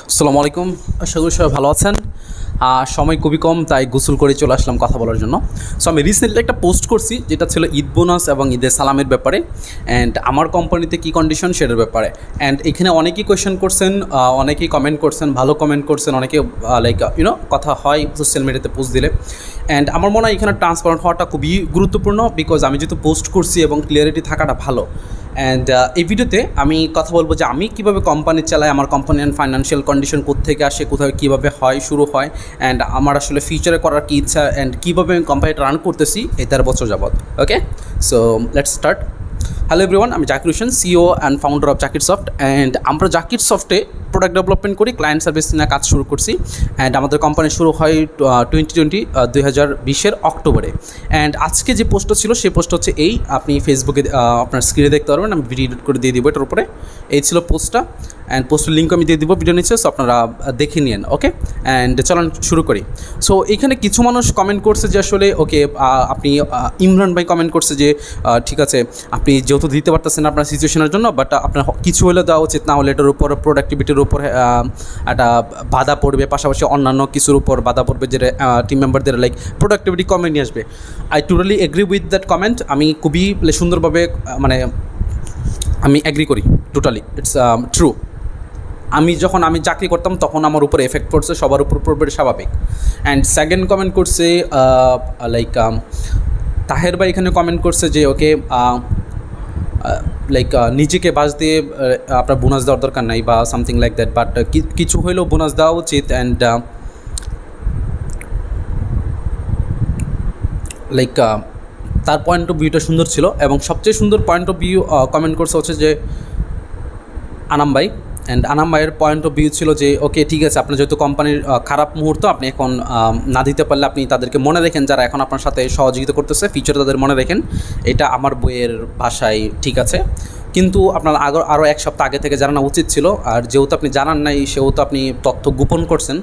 আসসালামু আলাইকুম। আশা করি সবাই ভালো আছেন। সময় খুবই কম, তাই গোসল করে চলে আসলাম কথা বলার জন্য। সো আমি রিসেন্টলি একটা পোস্ট করছি যেটা ছিল ঈদ বোনাস এবং ঈদের সালামের ব্যাপারে, অ্যান্ড আমার কোম্পানিতে কী কন্ডিশন সেটার ব্যাপারে। অ্যান্ড এখানে অনেকেই কোয়েশ্চেন করছেন, অনেকেই কমেন্ট করছেন, ভালো কমেন্ট করছেন, অনেকে লাইক কথা হয় সোশ্যাল মিডিয়াতে পোস্ট দিলে। অ্যান্ড আমার মনে হয় এখানে ট্রান্সপারেন্ট হওয়াটা খুবই গুরুত্বপূর্ণ, বিকজ আমি যেহেতু পোস্ট করছি এবং ক্লিয়ারিটি থাকাটা ভালো। অ্যান্ড এই ভিডিওতে আমি কথা বলবো যে আমি কীভাবে কোম্পানি চালাই, আমার কোম্পানির ফাইন্যান্সিয়াল কন্ডিশন কোত্থেকে আসে, কোথায় কীভাবে হয়, শুরু হয়, অ্যান্ড আমার আসলে ফিউচারে করার কী ইচ্ছা, অ্যান্ড কীভাবে আমি কোম্পানিটা রান করতেছি এই 13 বছর যাবৎ। Okay, so let's start. Hello everyone, আমি Zakir Hossain, CEO and founder of ZakirSoft. And আমরা জাকিরসফটে প্রোডাক্ট ডেভেলপমেন্ট করি, ক্লায়েন্ট সার্ভিস নিয়ে কাজ শুরু করছি। অ্যান্ড আমাদের কোম্পানি শুরু হয় 2020 অক্টোবরে। অ্যান্ড আজকে যে পোস্টটা ছিল সেই পোস্টটা হচ্ছে এই, আপনি ফেসবুকে আপনার স্ক্রিনে দেখতে পারবেন, আমি ভিডিও এডিট করে দিয়ে দিব এটার উপরে। এই ছিল পোস্টটা, অ্যান্ড পোস্টের লিঙ্ক আমি দিয়ে দিব ভিডিও নিচে, সো আপনারা দেখে নিন। ওকে, অ্যান্ড চলুন শুরু করি। সো এখানে কিছু মানুষ কমেন্ট করছে যে আসলে ওকে, আপনি ইমরান ভাই কমেন্ট করছে যে ঠিক আছে, আপনি যেহেতু দিতে পারতেছেন আপনার সিচুয়েশনের জন্য, বাট আপনার কিছু হলে দেওয়া উচিত, না হলে এটার উপর প্রোডাক্টিভিটির উপর একটা বাধা পড়বে, পাশাপাশি অন্যান্য কিছুর উপর বাধা পড়বে, যেটা টিম মেম্বারদের লাইক প্রোডাক্টিভিটি কমে নিয়ে আসবে। I totally agree with that comment. আমি খুবই সুন্দরভাবে মানে আমি অ্যাগ্রি করি, টোটালি ইটস ট্রু। যখন আমি চাকরি করতাম তখন আমার উপর এফেক্ট পড়ছে, সবার উপর পড়বে, স্বাভাবিক। অ্যান্ড সেকেন্ড কমেন্ট করছে লাইক তাহের ভাই এখানে কমেন্ট করছে যে ওকে, লাইক নিজেকে বাস দিয়ে আপনার বোনাস দেওয়ার দরকার নাই বা সামথিং লাইক দ্যাট, বাট কিছু হইলেও বোনাস দেওয়া উচিত। অ্যান্ড লাইক তার পয়েন্ট অফ ভিউটা সুন্দর ছিল, এবং সবচেয়ে সুন্দর পয়েন্ট অফ ভিউ কমেন্ট করছে হচ্ছে যে আনাম ভাই। অ্যান্ড আনাম ভাইয়ের পয়েন্ট অফ ভিউ ছিল যে ওকে ঠিক আছে, আপনার যেহেতু কোম্পানির খারাপ মুহূর্ত আপনি এখন না দিতে পারলে আপনি তাদেরকে মনে রেখেন, যারা এখন আপনার সাথে সহযোগিতা করতেছে, ফিউচারে তাদের মনে রেখেন। এটা আমার বইয়ের ভাষায় ঠিক আছে, কিন্তু আপনার আরও এক সপ্তাহ আগে থেকে জানানো উচিত ছিল। আর যেহেতু আপনি জানান নাই, সেহেতু আপনি তথ্য গোপন করছেন।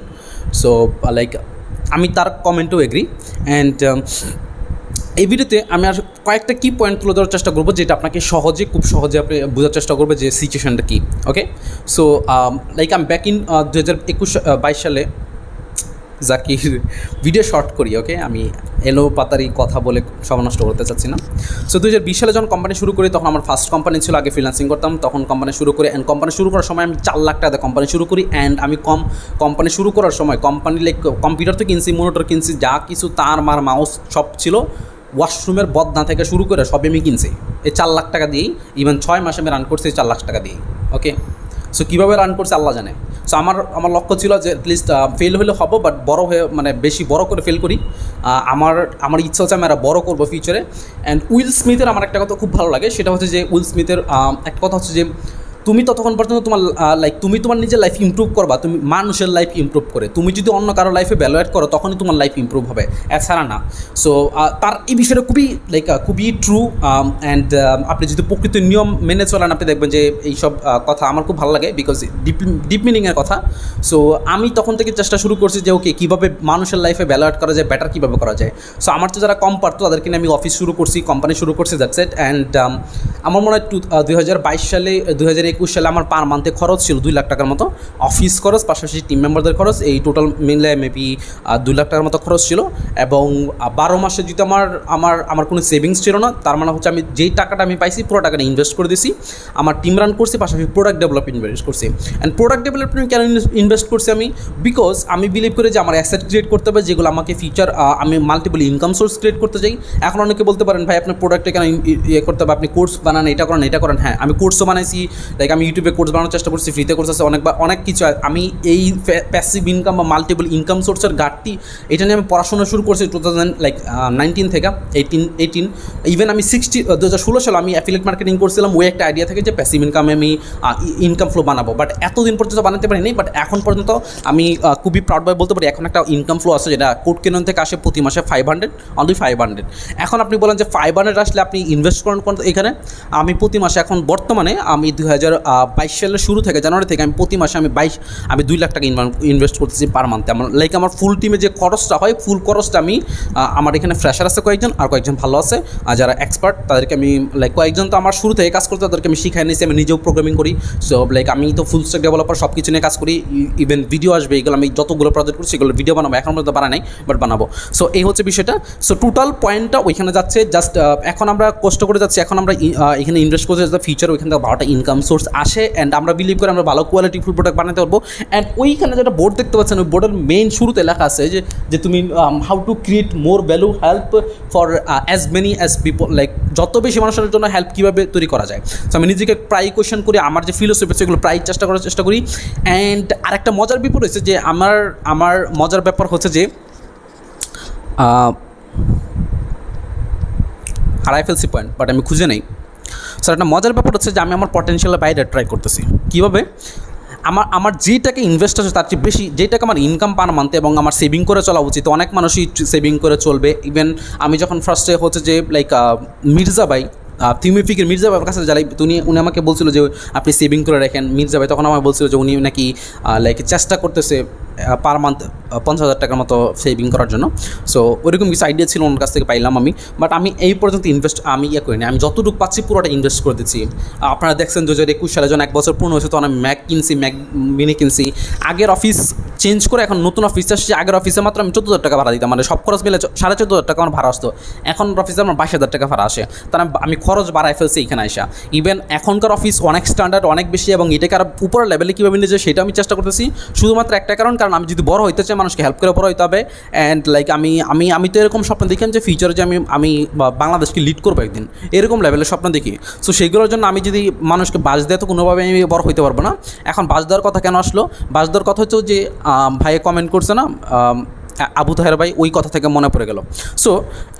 সো লাইক আমি তার কমেন্টও এগ্রি। অ্যান্ড এই ভিডিওতে আমি আর কয়েকটা কি পয়েন্ট তুলে ধরার চেষ্টা করবো, যেটা আপনাকে খুব সহজে আপনি বোঝার চেষ্টা করবে যে সিচুয়েশানটা কী। ওকে, সো লাইক আমি ব্যাক ইন 2022 সালে জাকির ভিডিও শর্ট করি। ওকে, আমি পাতারি কথা বলে সময় নষ্ট করতে চাচ্ছি না। সো 2020 সালে যখন কোম্পানি শুরু করি, তখন আমার ফার্স্ট কোম্পানি ছিল, আগে ফ্রিল্যান্সিং করতাম, তখন কোম্পানি শুরু করি। অ্যান্ড কোম্পানি শুরু করার সময় আমি 4 লাখ টাকা কোম্পানি শুরু করি। অ্যান্ড আমি কোম্পানি শুরু করার সময় কোম্পানি লাইক কম্পিউটার তো কিনছি, মনিটর কিনছি, যা কিছু তার মাউস সব ছিল, ওয়াশরুমের বদনা থেকে শুরু করে সবই আমি কিনছি এই 4 লাখ টাকা দিয়েই। ইভেন 6 মাসে আমি রান করছি 4 লাখ টাকা দিয়েই। ওকে, সো কীভাবে রান করছে আল্লাহ জানে। সো আমার লক্ষ্য ছিল যে অ্যাটলিস্ট ফেল হলে হবো, বাট বড় হয়ে বেশি বড় করে ফেল করি। আমার ইচ্ছা হচ্ছে আমি বড় করবো ফিউচারে। অ্যান্ড উইল স্মিথের আমার একটা কথা খুব ভালো লাগে, সেটা হচ্ছে যে উইল স্মিথের একটা কথা হচ্ছে যে তুমি ততক্ষণ পর্যন্ত তোমার তুমি তোমার নিজের লাইফ ইমপ্রুভ করবা, তুমি মানুষের লাইফ ইমপ্রুভ করে। তুমি যদি অন্য কারো লাইফে ভ্যালু অ্যাড করো, তখনই তোমার লাইফ ইমপ্রুভ হবে, এছাড়া না। সো তার এই বিষয়টা খুবই ট্রু। অ্যান্ড আপনি যদি প্রকৃত নিয়ম মেনে চলেন, আপনি দেখবেন যে এইসব কথা আমার খুব ভালো লাগে, বিকজ ডিপ মিনিংয়ের কথা। সো আমি তখন থেকে চেষ্টা শুরু করছি যে ওকে, কীভাবে মানুষের লাইফে ভ্যালু অ্যাড করা যায়, বেটার কীভাবে করা যায়। সো আমার তো যারা কম পারতো তাদেরকে নিয়ে আমি অফিস শুরু করছি, কোম্পানি শুরু করছি, দ্যাটস ইট। অ্যান্ড আমার মনে হয় 2022 সালে 2021 সালে আমার পার মান্থে খরচ ছিল 2 লাখ টাকার মতো, অফিস খরচ পাশাপাশি টিম মেম্বারদের খরচ, এই টোটাল মিলে মেবি 2 লাখ টাকার মতো খরচ ছিল। এবং 12 মাসে যদি আমার কোনো সেভিংস ছিল না, তার মানে হচ্ছে আমি যেই টাকাটা আমি পাইছি পুরো টাকাটা ইনভেস্ট করে দিয়েছি, আমার টিম রান করছি, পাশাপাশি প্রোডাক্ট ডেভেলপমেন্ট ইনভেস্ট করছি। অ্যান্ড প্রোডাক্ট ডেভেলপমেন্ট কেন ইনভেস্ট করছি আমি, বিকজ আমি বিলিভ করি যে আমার অ্যাসেট ক্রিয়েট করতে হবে, যেগুলো আমাকে ফিউচার আমি মাল্টিপল ইনকাম সোর্স ক্রিয়েট করতে চাই। এখন অনেকে বলতে পারেন ভাই আপনার প্রোডাক্টে কেন করতে হবে, আপনি কোর্স বানান, এটা করেন। হ্যাঁ, আমি কোর্সও বানাইছি, লাইক আমি ইউটিউবে কোর্স বানানোর চেষ্টা করছি, ফ্রিতে কোর্স আছে অনেক কিছু। আমি এই প্যাসিভ ইনকাম বা মাল্টিপল ইনকাম সোর্সের ঘাটতি, এটা নিয়ে আমি পড়াশোনা শুরু করছি 2019 থেকে 18। ইভেন আমি 2016 সালে আমি অ্যাফিলিয়েট মার্কেটিং করছিলাম, ওই একটা আইডিয়া থেকে যে প্যাসিভ ইনকামে আমি ইনকাম ফ্লো বানাবো, বাট এতদিন পর্যন্ত বানাতে পারিনি। বাট এখন পর্যন্ত আমি খুবই প্রাউডভাবে বলতে পারি এখন একটা ইনকাম ফ্লো আছে, যেটা কোড কেনন থেকে আসে প্রতি মাসে 500, অনলি 500। এখন আপনি বলেন যে 500 আসলে আপনি ইনভেস্ট করেন এখানে। আমি প্রতি মাসে এখন বর্তমানে আমি 2022 সালের শুরু থেকে জানুয়ারি থেকে আমি প্রতি মাসে আমি 2 লাখ টাকা ইনভেস্ট করতেছি পার মান্থে। আমার ফুল টিমে যে খরচটা হয় ফুল খরচটা আমি আমার এখানে ফ্রেশার আছে কয়েকজন, আর কয়েকজন ভালো আছে আর যারা এক্সপার্ট তাদেরকে আমি কয়েকজন তো আমার শুরু থেকে কাজ করতে তাদেরকে আমি শিখাই নিয়েছি, আমি নিজেও প্রোগ্রামিং করি। সো আমি তো ফুল স্ট্যাক ডেভেলপার, সব কিছু নিয়ে কাজ করি, ইভেন ভিডিও আসবে, এগুলো আমি যতগুলো প্রজেক্ট করছি সেগুলো ভিডিও বানাবো, এখন পর্যন্ত বানাই নাই বাট বানাবো। সো এই হচ্ছে বিষয়টা। সো টোটাল পয়েন্টটা ওইখানে যাচ্ছে, জাস্ট এখন আমরা কষ্ট করে যাচ্ছি, এখন আমরা এখানে ইনভেস্ট করতে যাতে ফিউচার ওইখান থেকে ভালোটা ইনকাম সোর্স আসে, অ্যান্ড আমরা বিলিভ করে আমরা ভালো কোয়ালিটি ফুল প্রোডাক্ট বানাতে পারবো। অ্যান্ড ওইখানে যেটা বোর্ড দেখতে পাচ্ছেন, ওই বোর্ডের মেইন শুরুতে লেখা আছে যে তুমি how to create more value help for as many as people, যত বেশি মানুষের জন্য হেল্প কীভাবে তৈরি করা যায়। সো আমি নিজেকে প্রায় কোয়েশ্চেন করি, আমার যে ফিলোসফি সেগুলো প্রায় চেষ্টা করি। অ্যান্ড আরেকটা মজার ব্যাপার হচ্ছে যে আমার মজার ব্যাপার হচ্ছে যে হারাই ফেলছি পয়েন্ট, বাট আমি খুঁজে নেই। স্যার একটা মজার ব্যাপার হচ্ছে যে আমি আমার পটেনশিয়ালের বাইরে ট্রাই করতেছি। কীভাবে? আমার যে টাকা ইনভেস্ট আছে তার চেয়ে বেশি যে টাকা আমার ইনকাম পার মান্থে এবং আমার সেভিং করে চলা উচিত। অনেক মানুষই সেভিং করে চলবে। ইভেন আমি যখন ফার্স্টে হচ্ছে যে মির্জা ভাই থিমিফিকের মির্জা ভাইয়ের কাছে যাই, উনি আমাকে বলছিল যে আপনি সেভিং করে রাখেন। মির্জা ভাই তখন আমাকে বলছিল যে উনি নাকি চেষ্টা করতেছে পার মান্থ 50,000 টাকার মতো সেভিং করার জন্য। সো ওইরকম কিছু আইডিয়া ছিল ওনার কাছ থেকে পাইলাম আমি, বাট আমি এই পর্যন্ত আমি করিনি। আমি যতটুকু পাচ্ছি পুরোটা ইনভেস্ট করে দিচ্ছি। আপনারা দেখছেন 2021 সালে যখন 1 বছর পূর্ণ হয়েছে তখন আমি ম্যাক কিনছি, ম্যাক মিনি কিনছি। আগের অফিস চেঞ্জ করে এখন নতুন অফিস আসছে, আগের অফিসে মাত্র আমি 14,000 টাকা ভাড়া দিতাম, মানে সব খরচ মিলে 14,500 টাকা আমার ভাড়া আসতো। এখন অফিসে আমার 22,000 টাকা ভাড়া আসে, তার আমি খরচ বাড়ায় ফেলছি এখানে আসা। ইভেন এখনকার অফিস অনেক স্ট্যান্ডার্ড, অনেক বেশি, এবং এটাকে আর উপরের লেভেলে কীভাবে নিয়ে যায় সেটা আমি চেষ্টা করতেছি। শুধুমাত্র একটা কারণ আমি যদি বড় হইতে চাই মানুষকে হেল্প করে বড় হইতে হবে। অ্যান্ড আমি তো এরকম স্বপ্ন দেখি যে ফিউচারে যে আমি বাংলাদেশকে লিড করবো একদিন, এরকম লেভেলের স্বপ্ন দেখি। সো সেইগুলোর জন্য আমি যদি মানুষকে বাস দেয় তো কোনোভাবে আমি বড় হইতে পারবো না। এখন বাস দেওয়ার কথা কেন আসলো? বাস দেওয়ার কথা হচ্ছে যে ভাইয়ে কমেন্ট করছে না আবু তাহের ভাই, ওই কথা থেকে মনে পড়ে গেল। সো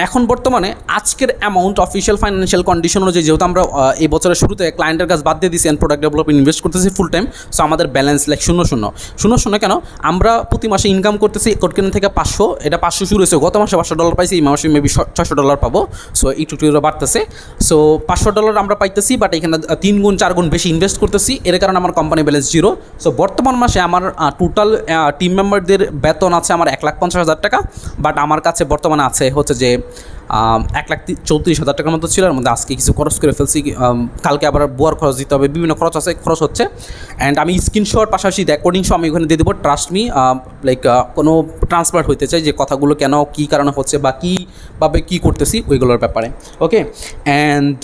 এখন বর্তমানে আজকের অ্যামাউন্ট অফিসিয়াল ফাইন্যান্সিয়াল কন্ডিশন অনুযায়ী, যেহেতু আমরা এই বছরের শুরুতে ক্লায়েন্টের কাজ বাদ দিয়ে দিয়েছি অ্যান্ড প্রোডাক্ট ডেভেলপমেন্ট ইনভেস্ট করতেছি ফুল টাইম। সো আমাদের ব্যালেন্স 0 কেন? আমরা প্রতি মাসে ইনকাম করতেছি কোটকেন থেকে 500, এটা 500 শুরু হয়েছে, গত মাসে $500 পাইছি, এই মাসে মেবি $600 পাবো। সো একটু বাড়তেছে। সো $500 আমরা পাইতেছি, বাট এখানে 3 গুণ 4 গুণ বেশি ইনভেস্ট করতেছি, এর কারণে আমার কোম্পানি ব্যালেন্স 0। সো বর্তমান মাসে আমার টোটাল টিম মেম্বারদের বেতন আছে আমার 1,50,000 টাকা, বাট আমার কাছে বর্তমানে আছে হচ্ছে যে 1,34,000 টাকার মতো ছিল। এর মধ্যে আজকে কিছু খরচ করে ফেলছি, কালকে আবার বুয়ার খরচ দিতে হবে, বিভিন্ন খরচ হচ্ছে। অ্যান্ড আমি স্ক্রিনশট পাশাপাশি রেকর্ডিং সহ আমি ওখানে দিয়ে দেবো। ট্রাস্ট মি, কোনো ট্রান্সফার হইতে চাই যে কথাগুলো কেন কী কারণে হচ্ছে বা কীভাবে কী করতেছি ওইগুলোর ব্যাপারে। ওকে, অ্যান্ড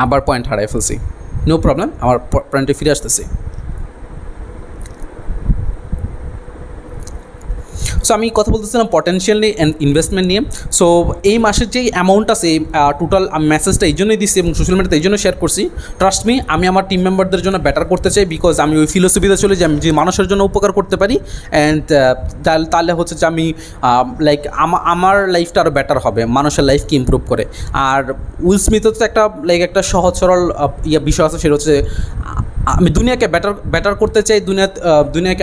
আবার পয়েন্ট হারাই ফেলছি, নো প্রবলেম, আমার পয়েন্টে ফিরে আসতেছি। সো আমি কথা বলতেছিলাম পটেনশিয়াল নিয়ে অ্যান্ড ইনভেস্টমেন্ট নিয়ে। সো এই মাসের যে অ্যামাউন্ট আছে টোটাল আমি মেসেজটা এই জন্যই দিচ্ছি এবং সোশ্যাল মিডিয়াতে এই জন্য শেয়ার করছি। ট্রাস্ট মি, আমি আমার টিম মেম্বারদের জন্য বেটার করতে চাই, বিকজ আমি ওই ফিলোসফিতে চলে যে আমি যে মানুষের জন্য উপকার করতে পারি, অ্যান্ড তাহলে হচ্ছে যে আমি আমার লাইফটা আরও বেটার হবে, মানুষের লাইফকে ইমপ্রুভ করে। আর উইল স্মিথের তো একটা সহজ সরল বিষয় আছে, সেটা হচ্ছে আমি দুনিয়াকে বেটার করতে চাই, দুনিয়াকে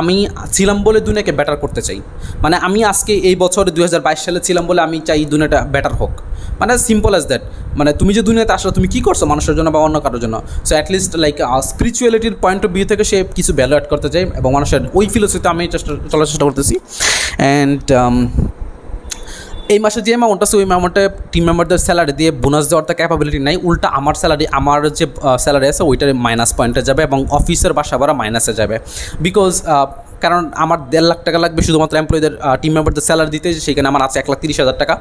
আমি ছিলাম বলে দুনিয়াকে বেটার করতে চাই। মানে আমি আজকে এই বছর 2022 সালে ছিলাম বলে আমি চাই দুনিয়াটা বেটার হোক, মানে সিম্পল অ্যাজ দ্যাট। মানে তুমি যে দুনিয়াতে আসলে তুমি কী করছো মানুষের জন্য বা অন্য কারোর জন্য। সো অ্যাটলিস্ট স্পিরিচুয়ালিটির পয়েন্ট অফ ভিউ থেকে সে কিছু ভ্যালু অ্যাড করতে চাই, এবং মানুষের ওই ফিলোসফিতে আমি চলার চেষ্টা করতেছি। অ্যান্ড এই মাসে যে অ্যামাউন্ট আছে ওই অ্যামাউন্টে টিম মেম্বারদের স্যালারি দিয়ে বোনাস দেওয়ার তো ক্যাপাবিলিটি নাই, উল্টা আমার যে স্যালারি আছে ওইটার মাইনাস পয়েন্টে যাবে এবং অফিসের বাসা ভাড়া মাইনাসে যাবে। বিকজ কারণ আমার 1.5 লাখ টাকা লাগবে শুধুমাত্র এমপ্লয়ীদের টিম মেম্বারদের স্যালারি দিতে, সেখানে আমার আছে 1,30,000 টাকা।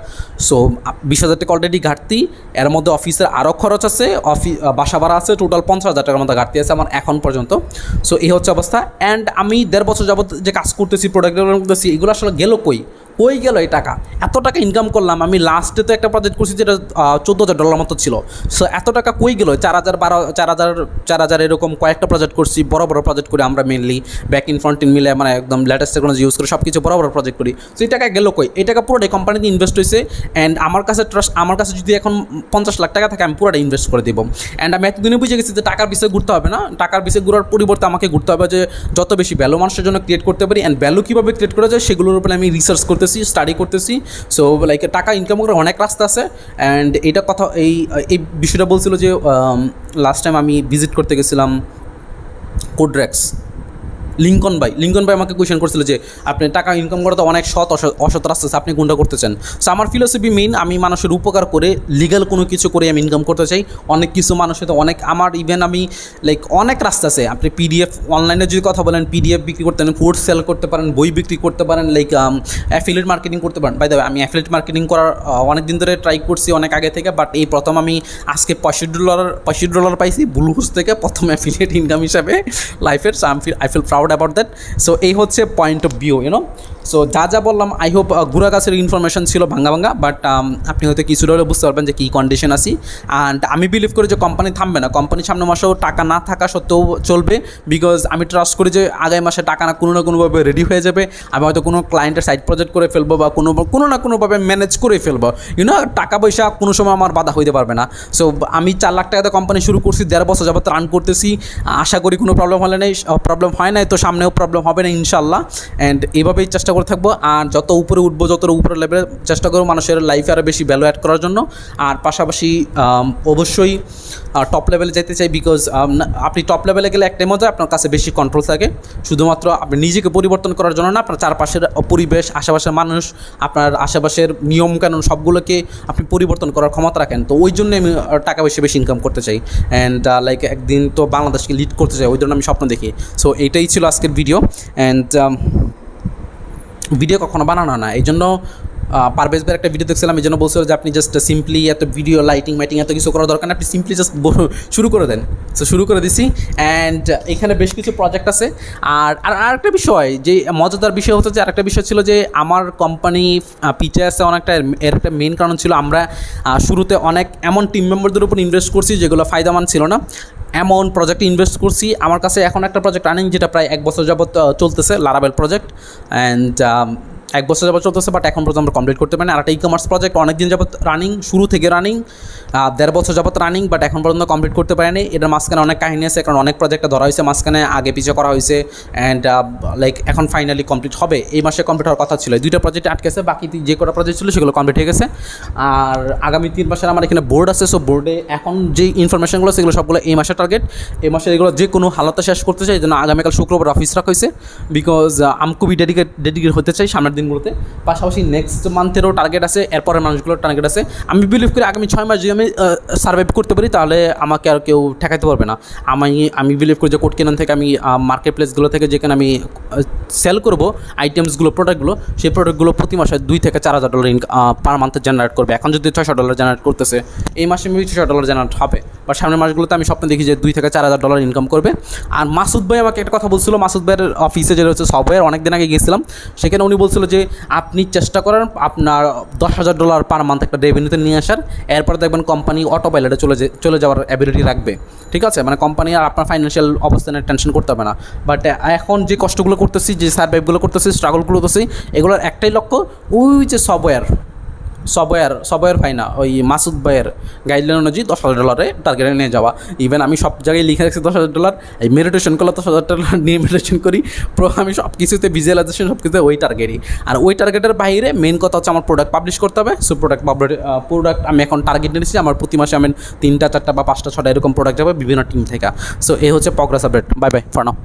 সো 20,000 টাকা অলরেডি ঘাটতি, এর মধ্যে অফিসের আরও খরচ আছে, বাসা ভাড়া আছে, টোটাল 50,000 টাকার মতো ঘাটতি আছে আমার এখন পর্যন্ত। সো এই হচ্ছে অবস্থা। অ্যান্ড আমি 1.5 বছর যাবত যে কাজ করতেছি, প্রোডাক্ট ডেভেলপমেন্ট করতেছি, এগুলো আসলে গেল কই গেল এই টাকা? এত টাকা ইনকাম করলাম, আমি লাস্টে তো একটা প্রজেক্ট করছি যেটা $14,000 মতো ছিল। সো এত টাকা কই গেল? 4,000 এরকম কয়েকটা প্রজেক্ট করছি, বড় প্রজেক্ট করি আমরা mainly back in front in মিলে, মানে একদম লেটেস্ট টেকনোলজি ইউজ করে সব কিছু বড় প্রজেক্ট করি। সো এই টাকা গেল কই? এই টাকা পুরোটাই কোম্পানিতে ইনভেস্ট হয়েছে। অ্যান্ড আমার কাছে যদি এখন 50 লাখ টাকা থাকে আমি পুরোটা ইনভেস্ট করে দেবো। অ্যান্ড আমি এতদিনে বুঝে গেছি যে টাকার বিষয়ে ঘুরতে হবে না, টাকার বিষয়ে ঘুরার পরিবর্তে আমাকে ঘুরতে হবে যে যত বেশি ভ্যালু মানুষের জন্য ক্রিয়েট করতে পারি, অ্যান্ড ভ্যালু কীভাবে ক্রিয়েট করা যায় সেগুলোর উপরে আমি রিসার্চ করতে পড়তেছি, স্টাডি করতেছি। সো লাইক টাকা ইনকাম করার অনেক রাস্তা আছে। অ্যান্ড এটা কথা এই এই বিষয়টা বলছিল যে লাস্ট টাইম আমি ভিজিট করতে গেছিলাম কোডরেক্স, লিঙ্কন ভাই আমাকে কোয়েশ্চেন করছিল যে আপনি টাকা ইনকাম করা তো অনেক অসৎ রাস্তা আছে, আপনি কোনটা করতে চান? সো আমার ফিলোসফি মেইন, আমি মানুষের উপকার করে লিগ্যাল কোনো কিছু করে আমি ইনকাম করতে চাই। অনেক কিছু মানুষের তো অনেক আমার ইভেন আমি লাইক অনেক রাস্তা আছে। আপনি পিডিএফ অনলাইনে যদি কথা বলেন, পিডিএফ বিক্রি করতে পারেন, কোর্স সেল করতে পারেন, বই বিক্রি করতে পারেন, লাইক অ্যাফিলিয়েট মার্কেটিং করতে পারেন। বাই দ্য ওয়ে, আমি অ্যাফিলিয়েট মার্কেটিং করার অনেক দিন ধরে ট্রাই করছি, অনেক আগে থেকে, বাট এই প্রথম আমি আজকে $65 পাইছি ব্লুহুস থেকে, প্রথম অ্যাফিলিয়েট ইনকাম হিসাবে লাইফের। So I feel proud about that. So এই হচ্ছে point of view, you know. So যা বললাম, আই হোপ ঘুরা গাছের ইনফরমেশন ছিল ভাঙ্গা, বাট আপনি হয়তো কিছুটা হলেও বুঝতে পারবেন যে কী কন্ডিশন আছি। অ্যান্ড আমি বিলিভ করি যে কোম্পানি থামবে না, কোম্পানি সামনে মাসেও টাকা না থাকা সত্ত্বেও চলবে, বিকজ আমি ট্রাস্ট করি যে আগামী মাসে টাকা না কোনোভাবে রেডি হয়ে যাবে। আমি হয়তো কোনো ক্লায়েন্টের সাইড প্রজেক্ট করে ফেলবো বা কোনোভাবে ম্যানেজ করে ফেলবো, ইউনো। টাকা পয়সা কোনো সময় আমার বাধা হইতে পারবে না। সো আমি 4 লাখ টাকাতে কোম্পানি শুরু করছি, 1.5 বছর যাবত রান করতেছি। আশা করি কোনো প্রবলেম হয় নাই, তো সামনেও প্রবলেম হবে না ইনশাল্লাহ। অ্যান্ড এইভাবেই চেষ্টা করে থাকবো। আর যত উপরে উঠবো, যত উপরে লেভেলে চেষ্টা করবো মানুষের লাইফে আরও বেশি ভ্যালু অ্যাড করার জন্য। আর পাশাপাশি অবশ্যই টপ লেভেলে যেতে চাই, বিকজ আপনি টপ লেভেলে গেলে একটাই মজা, আপনার কাছে বেশি কন্ট্রোল থাকে। শুধুমাত্র আপনি নিজেকে পরিবর্তন করার জন্য না, আপনার চারপাশের পরিবেশ, আশেপাশের মানুষ, আপনার আশেপাশের নিয়মকানুন সবগুলোকে আপনি পরিবর্তন করার ক্ষমতা রাখেন। তো ওই জন্য আমি টাকা বেশি ইনকাম করতে চাই। অ্যান্ড লাইক একদিন তো বাংলাদেশকে লিড করতে চাই, ওই জন্য আমি স্বপ্ন দেখি। সো এইটাই ছিল আজকের ভিডিও। অ্যান্ড ভিডিও কখনো বানানো না, এই জন্য পারভেজ ভাইয়ের একটা ভিডিও দেখছিলাম, এই জন্য বলছিল যে আপনি জাস্ট সিম্পলি এত ভিডিও লাইটিং এত কিছু করার দরকার না, আপনি সিম্পলি জাস্ট শুরু করে দেন। সো শুরু করে দিছি। অ্যান্ড এখানে বেশ কিছু প্রজেক্ট আছে। আর আরেকটা বিষয়, যে মজাদার বিষয় হচ্ছে যে আরেকটা বিষয় ছিল যে আমার কোম্পানি পিছিয়ে আছে অনেকটা। এর একটা মেন কারণ ছিল আমরা শুরুতে অনেক এমন টিম মেম্বারদের উপর ইনভেস্ট করছি যেগুলো ফায়দামান ছিল না, এমন প্রজেক্টে ইনভেস্ট করছি। আমার কাছে এখন একটা প্রজেক্ট রানিং, যেটা প্রায় 1 বছর যাবত চলতেছে, লারাবেল প্রজেক্ট। অ্যান্ড 1 বছর যাবত চলতেছে, বাট এখন পর্যন্ত আমরা কমপ্লিট করতে পারি না। আর একটা ই-কমার্স প্রজেক্ট অনেক দিন যাবত রানিং, শুরু থেকে রানিং, 1.5 বছর যাবত রানিং, বাট এখন পর্যন্ত কমপ্লিট করতে পারিনি। এটার মাঝখানে অনেক কাহিনী আছে, কারণ অনেক প্রজেক্টটা ধরা হয়েছে মাঝখানে, আগে পিছিয়ে করা হয়েছে। অ্যান্ড লাইক এখন ফাইনালি কমপ্লিট হবে, এই মাসে কমপ্লিট হওয়ার কথা ছিল। 2টা প্রজেক্ট আটকেছে, বাকি যে কটা প্রজেক্ট ছিল সেগুলো কমপ্লিট হয়ে গেছে। আর আগামী 3 মাসের আমার এখানে বোর্ড আছে। সো বোর্ডে এখন যে ইনফরমেশনগুলো সেগুলো সবগুলো এই মাসের টার্গেট, এই মাসের এগুলো যে কোনো হালতে শেষ করতে চাই। এই জন্য আগামীকাল শুক্রবার অফিস রাখা হয়েছে, বিকজ আমি খুবই ডেডিকেট হতে চাই সামনের দিনগুলোতে। পাশাপাশি নেক্সট মান্থেরও টার্গেট আছে, এরপরের মানুষগুলোর টার্গেট আছে। আমি বিলিভ করি আগামী 6 মাস যদি আমি সার্ভাইভ করতে পারি, তাহলে আমাকে আর কেউ ঠেকাইতে পারবে না। আমি বিলিভ করি যে কোড কেনান থেকে, আমি মার্কেট প্লেসগুলো থেকে যেখানে আমি সেল করবো আইটেমসগুলো, প্রোডাক্টগুলো, সেই প্রোডাক্টগুলো প্রতি মাসে $2,000 থেকে $4,000 পার মান্থে জেনারেট করবে। এখন যদি $600 জেনারেট করতেছে, এই মাসে আমি $600 জেনারেট হবে, বা সামনের মাসগুলোতে আমি স্বপ্ন দেখি যে $2,000 থেকে $4,000 ইনকাম করবে। আর মাসুদ ভাই আমাকে একটা কথা বলছিল, মাসুদ ভাইয়ের অফিসে যেটা হচ্ছে সফটওয়্যার, অনেক দিন আগে গিয়েছিলাম, সেখানে উনি বলছিল যে আপনি চেষ্টা করেন আপনার $10,000 পার মান্থ একটা রেভিনিউতে নিয়ে আসার, এরপরে দেখবেন কোম্পানি অটো পাইলটে চলে যাওয়ার অ্যাবিলিটি রাখবে। ঠিক আছে, মানে কোম্পানি আর আপনার ফাইন্যান্সিয়াল অবস্থানে টেনশন করতে হবে না। বাট এখন যে কষ্টগুলো করতেছি, যে সার্ভাইভগুলো করতেছি, স্ট্রাগলগুলো করতেছি, এগুলোর একটাই লক্ষ্য, ওই যে সফটওয়্যার পাই না, ওই মাসুদ ভাইয়ের গাইডলাইন অনুযায়ী $10,000 টার্গেটে নিয়ে যাওয়া। ইভেন আমি সব জায়গায় লিখে রাখছি $10,000, এই মেডিটেশন করলে $10,000 নিয়ে মেডিটেশন করি, আমি সব কিছুতে ভিজুয়ালাইজেশন সব কিছুতে ওই টার্গেটই। আর ওই টার্গেটের বাইরে মেন কথা হচ্ছে আমার প্রোডাক্ট পাবলিশ করতে হবে। সো প্রোডাক্ট আমি এখন টার্গেট নিয়েছি, আমার প্রতি মাসে আমি 3টা 4টা বা 5টা 6টা এরকম প্রোডাক্ট যাবে বিভিন্ন টিম থেকে। সো এই হচ্ছে progress update. Bye for now.